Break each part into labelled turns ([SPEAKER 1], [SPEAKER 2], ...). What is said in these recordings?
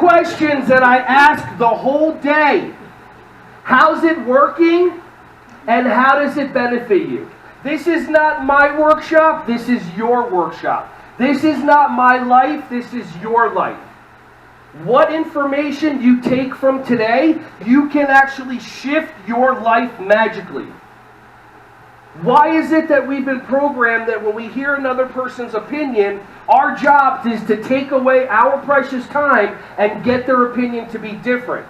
[SPEAKER 1] questions that I ask the whole day. How's it working? And how does it benefit you? This is not my workshop, this is your workshop. This is not my life, this is your life. What information you take from today, you can actually shift your life magically. Why is it that we've been programmed that when we hear another person's opinion, our job is to take away our precious time and get their opinion to be different?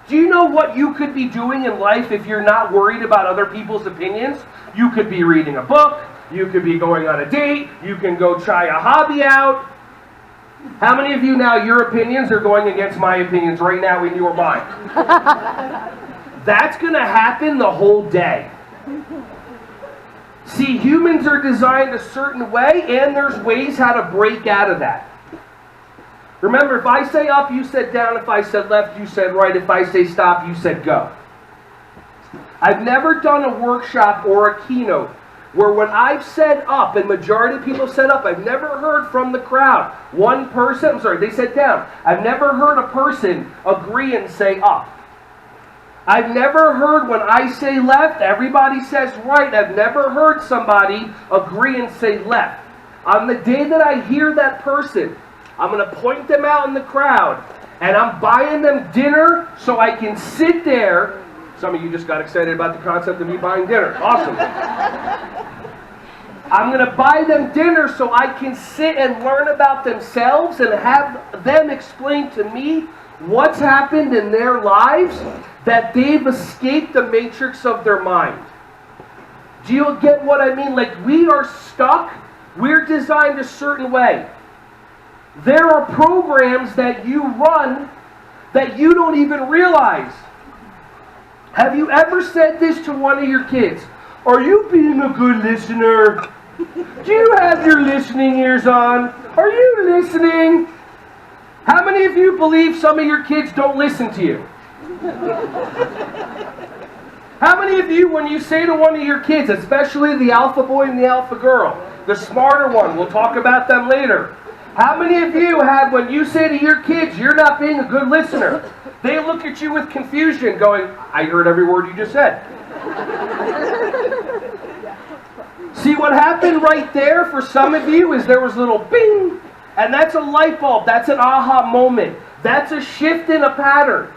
[SPEAKER 1] Do you know what you could be doing in life if you're not worried about other people's opinions? You could be reading a book, you could be going on a date, you can go try a hobby out. How many of you now, your opinions are going against my opinions right now in your mind? That's going to happen the whole day. See, humans are designed a certain way, and there's ways how to break out of that. Remember, if I say up, you said down. If I said left, you said right. If I say stop, you said go. I've never done a workshop or a keynote where when I've said up, and majority of people said up, I've never heard from the crowd. One person, they said down. I've never heard a person agree and say up. I've never heard when I say left, everybody says right. I've never heard somebody agree and say left. On the day that I hear that person, I'm going to point them out in the crowd, and I'm buying them dinner so I can sit there. Some of you just got excited about the concept of me buying dinner. Awesome. I'm going to buy them dinner so I can sit and learn about themselves and have them explain to me what's happened in their lives that they've escaped the matrix of their mind. Do you get what I mean? Like, we are stuck. We're designed a certain way. There are programs that you run that you don't even realize. Have you ever said this to one of your kids? Are you being a good listener? Do you have your listening ears on? Are you listening? How many of you believe some of your kids don't listen to you? How many of you, when you say to one of your kids, especially the alpha boy and the alpha girl, the smarter one, we'll talk about them later. How many of you have, when you say to your kids, you're not being a good listener, they look at you with confusion going, I heard every word you just said. See, what happened right there for some of you is there was a little bing, and that's a light bulb. That's an aha moment. That's a shift in a pattern.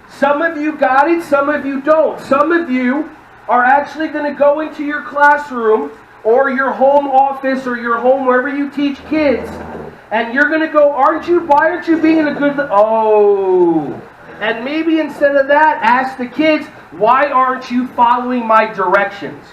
[SPEAKER 1] Some of you got it, some of you don't. Some of you are actually going to go into your classroom or your home office or your home wherever you teach kids, and you're going to go, why aren't you being a good, and maybe instead of that, ask the kids, why aren't you following my directions?